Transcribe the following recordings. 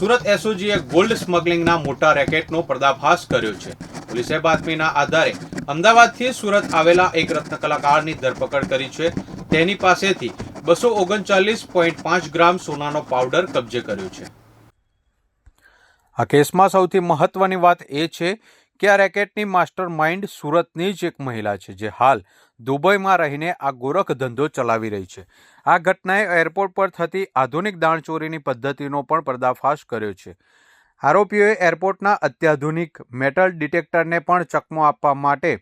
Surat એસઓજીએ gold સ્મગલિંગના મોટા રેકેટનો પર્દાફાશ કર્યો છે. પોલીસે બાતમીના આધારે અમદાવાદથી સુરત આવેલા એક રત્ન કલાકારની ધરપકડ કરી છે. તેની પાસેથી 239.5 ગ્રામ સોનાનો પાવડર કબજે કર્યો છે. આ કેસમાં સૌથી મહત્વની વાત એ છે કે આ રેકેટની માસ્ટર માઇન્ડ સુરતની જ એક મહિલા છે, જે હાલ દુબઈમાં રહીને આ ગોરખ ધંધો ચલાવી રહી છે. આ ઘટનાએ એરપોર્ટ પર થતી આધુનિક દાણચોરીની પદ્ધતિનો પણ પર્દાફાશ કર્યો છે. આરોપીઓએ એરપોર્ટના અત્યાધુનિક મેટલ ડિટેક્ટરને પણ ચકમો આપવા માટે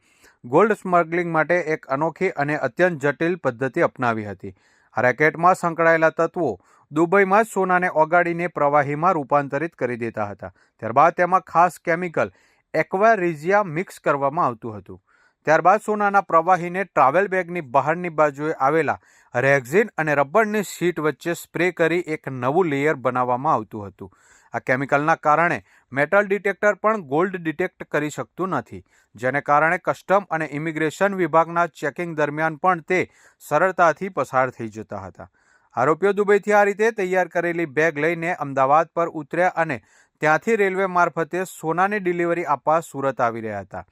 ગોલ્ડ સ્મગલિંગ માટે એક અનોખી અને અત્યંત જટિલ પદ્ધતિ અપનાવી હતી. આ રેકેટમાં સંકળાયેલા તત્વો દુબઈમાં જ સોનાને ઓગાળીને પ્રવાહીમાં રૂપાંતરિત કરી દેતા હતા. ત્યારબાદ તેમાં ખાસ કેમિકલ એક્વા રિઝિયા મિક્સ કરવામાં આવતું હતું. ત્યારબાદ સોનાના પ્રવાહીને ટ્રાવેલ બેગની બહારની બાજુએ આવેલા રેક્ઝિન અને રબરની શીટ વચ્ચે સ્પ્રે કરી એક નવું લેયર બનાવવામાં આવતું હતું. આ કેમિકલના કારણે મેટલ ડિટેક્ટર પણ ગોલ્ડ ડિટેક્ટ કરી શકતું નથી, જેને કારણે કસ્ટમ અને ઇમિગ્રેશન વિભાગના ચેકિંગ દરમિયાન પણ તે સરળતાથી પસાર થઈ જતા હતા. આરોપીઓ દુબઈથી આ રીતે તૈયાર કરેલી બેગ લઈને અમદાવાદ પર ઉતર્યા અને ત્યાંથી રેલવે મારફતે સોનાની ડિલિવરી આપવા સુરત આવી રહ્યા હતા.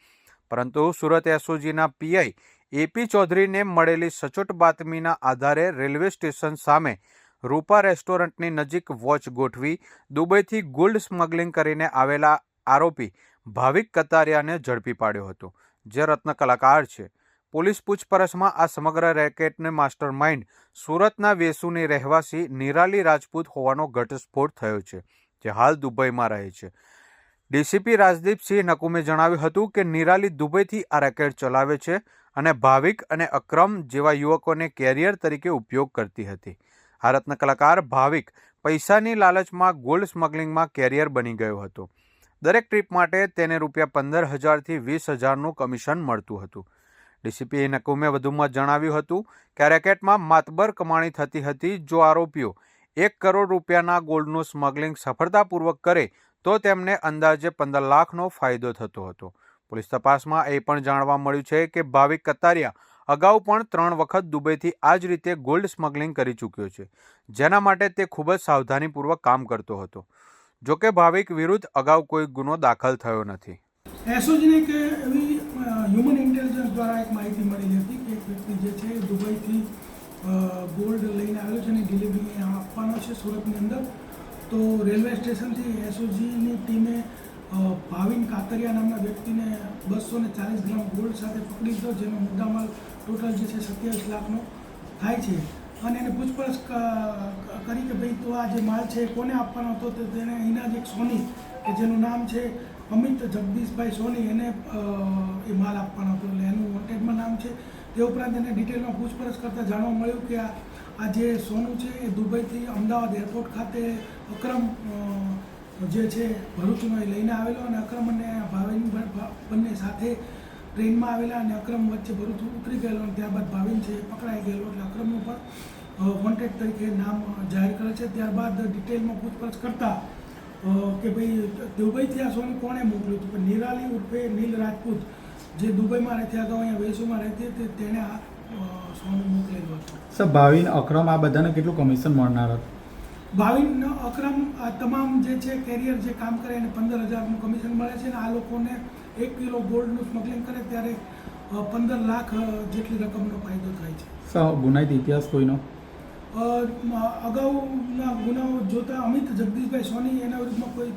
પરંતુ સુરત એસઓજીના પીઆઈ એપી ચૌધરીને મળેલી સચોટ બાતમીના આધારે રેલવે સ્ટેશન સામે રૂપા રેસ્ટોરન્ટની નજીક વોચ ગોઠવી દુબઈથી ગોલ્ડ સ્મગલિંગ કરીને આવેલા આરોપી ભાવિક કતારિયાને ઝડપી પાડ્યો હતો, જે રત્ન કલાકાર છે. પોલીસ પૂછપરછમાં આ સમગ્ર રેકેટને માસ્ટર માઇન્ડ સુરતના વેસુની રહેવાસી નિરાલી રાજપૂત હોવાનો ઘટસ્ફોટ થયો છે, જે હાલ દુબઈમાં રહે છે. ડીસીપી રાજદીપસિંહ નકુમે જણાવ્યું હતું કે નિરાલી દુબઈથી આ રેકેટ ચલાવે છે અને ભાવિક અને અક્રમ જેવા યુવકોને કેરિયર તરીકે ઉપયોગ કરતી હતી. આ રત્ન કલાકાર ભાવિક પૈસાની લાલચમાં ગોલ્ડ સ્મગલિંગમાં કેરિયર બની ગયો હતો. દરેક ટ્રીપ માટે તેને ₹15,000થી ₹20,000નું કમિશન મળતું હતું. ડીસીપી નકુમે વધુમાં જણાવ્યું હતું કે આ રેકેટમાં માતબર કમાણી થતી હતી. જો આરોપીઓ ₹1 કરોડ ગોલ્ડનું સ્મગલિંગ સફળતાપૂર્વક કરે તો તેમને અંદાજે 15 લાખનો ફાયદો થતો હતો. પોલીસ તપાસમાં એ પણ જાણવા મળ્યું છે કે ભાવિક કતારિયા અગાઉ પણ 3 વખત દુબઈથી આ જ રીતે ગોલ્ડ સ્મગલિંગ કરી ચૂક્યો છે, જેના માટે તે ખૂબ જ સાવધાનીપૂર્વક કામ કરતો હતો. જોકે ભાવિક વિરુદ્ધ અગાઉ કોઈ ગુનો દાખલ થયો નથી. એસઓજીને કે એવી હ્યુમન ઇન્ટેલિજન્સ દ્વારા એક માહિતી મળેલી હતી કે એક વ્યક્તિ જે છે દુબઈથી ગોલ્ડ લઈને આવ્યો છે અને ડિલિવરી આપવાનો છે સુરતની અંદર. તો રેલવે સ્ટેશનથી એસઓજીની ટીમે ભાવિન કાતરિયા નામના વ્યક્તિને 240 ગ્રામ ગોલ્ડ સાથે પકડી લીધો, જેનો મુદ્દામાલ ટોટલ જે છે 27 લાખનો થાય છે. અને એને પૂછપરછ કરી કે ભાઈ તો આ જે માલ છે કોને આપવાનો હતો, તો તેને અહીંના જ એક સોની કે જેનું નામ છે અમિત જગદીશભાઈ સોની, એને એ માલ આપવાનો હતો, એટલે એનું વોન્ટેડમાં નામ છે. તે ઉપરાંત એને ડિટેલમાં પૂછપરછ કરતાં જાણવા મળ્યું કે આ જે સોનું છે એ દુબઈથી અમદાવાદ એરપોર્ટ ખાતે અક્રમ જે છે ભરૂચનો એ લઈને આવેલો, અને અક્રમ અને ભાવિન બંને સાથે ટ્રેનમાં આવેલા અને અક્રમ વચ્ચે ભરૂચ ઉતરી ગયેલો અને ત્યારબાદ ભાવિન છે પકડાઈ ગયેલો, એટલે અક્રમનું પણ વોન્ટેડ તરીકે નામ જાહેર કરે છે. ત્યારબાદ ડિટેલમાં પૂછપરછ કરતાં કે ભાઈ દુબઈથી આ સોનું કોણે મોકલ્યું હતું, પણ નિરાલી ઉર્ફે નીલ રાજપૂત જે દુબઈમાં રહેતી, અગાઉ અહીંયા વેસુમાં રહેતી હતી, તેણે આ સોનું મોકલેલું હતું. સર, ભાવિન અક્રમ આ બધાને કેટલું કમિશન મળનાર હતું? ભાવિન અક્રમ આ તમામ જે છે કેરિયર જે કામ કરે એને 15,000નું કમિશન મળે છે, અને આ લોકોને 1 કિલો ગોલ્ડનું સ્મગલિંગ કરે ત્યારે 15 લાખ જેટલી રકમનો ફાયદો થાય છે. સર, ગુનાહિત ઇતિહાસ કોઈનો? અગાઉના ગુનાઓ જોતા અમિત જગદીશભાઈ સોની એના વિરુદ્ધમાં કોઈ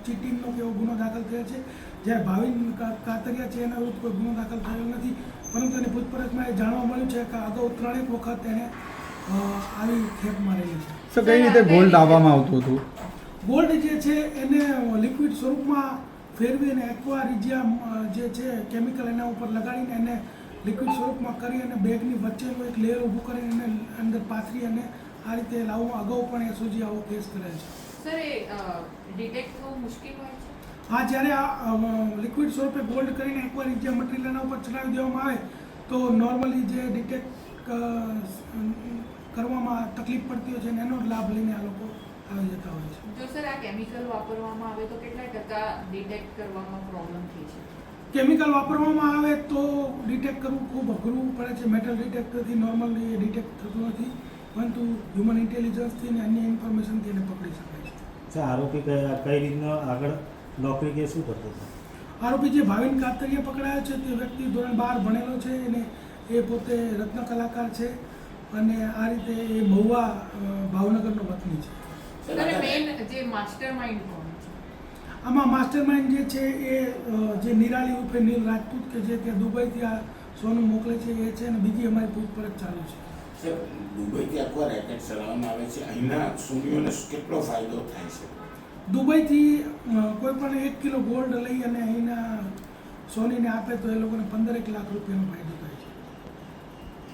ચીટિંગનો કે એવો ગુનો દાખલ થયો છે, જ્યારે ભાવિન કાતરિયા છે એના વિરુદ્ધ કોઈ ગુનો દાખલ થયો નથી. પરંતુ એની પૂછપરછમાં એ જાણવા મળ્યું છે કે અગાઉ 3 વખત એને આવી ખેપ મારેલી છે. સર, કઈ રીતે ગોલ્ડ લાવવામાં આવતું હતું? ગોલ્ડ જે છે એને લિક્વિડ સ્વરૂપમાં ફેરવી અને એક્વા રિઝિયા જે છે કેમિકલ એના ઉપર લગાડીને એને લિક્વિડ સ્વરૂપમાં કરી અને બેગની વચ્ચેનું એક લેયર ઊભું કરીને એને અંદર પાથરી અને આ રીતે લાવવામાં અગાઉ પણ એસઓજી આવો કેસ કરેલ છે. સર, એ ડિટેક્ટ થવું મુશ્કેલ હોય છે? હા, જ્યારે આ લિક્વિડ સ્વરૂપે ગોલ્ડ કરીને એક્વા રિઝિયા મટીરિયલ એના ઉપર ચડાવી દેવામાં આવે તો નોર્મલી જે ડિટેક્ટ કરવામાં તકલીફ પડતી હોય છે એનો લાભ લઈને આ લોકો આવી જતા હોય છે. જો સર આ કેમિકલ વાપરવામાં આવે તો કેટલા ટકા ડિટેક્ટ કરવામાં પ્રોબ્લેમ થઈ છે? કેમિકલ વાપરવામાં આવે તો ડિટેક્ટ કરવું ખૂબ અઘરું પડે છે. મેટલ ડિટેક્ટરથી નોર્મલી ડિટેક્ટ થતું નથી, પરંતુ હ્યુમન ઇન્ટેલિજન્સથી અને અન્ય ઇન્ફોર્મેશનથી એને પકડી શકાય છે. આરોપી કઈ રીતના આગળ નોકરી કે શું કરતો હતો? આરોપી જે ભાવિન કાતરિયા પકડાયો છે તે વ્યક્તિ ધોરણ 12 ભણેલો છે અને એ પોતે રત્ન કલાકાર છે અને આ રીતે એ મહુવા ભાવનગરનો વતની છે. સર મેઇન જે માસ્ટર માઇન્ડ કોણ છે? આમાં માસ્ટર માઇન્ડ જે છે એ જે નિરાલી ઉર્ફે નીલ રાજપૂત કે જે ત્યાં દુબઈથી આ સોનું મોકલે છે એ છે અને બીજી અમારી પૂછપરછ ચાલુ છે. સર, દુબઈથી આખો રેકેટ ચલાવવામાં આવે છે, અહીંના સોનીઓને કેટલો ફાયદો થાય છે? દુબઈથી કોઈ પણ 1 કિલો ગોલ્ડ લઈ અને અહીંના સોનીને આપે તો એ લોકોને 15 લાખ રૂપિયાનો ફાયદો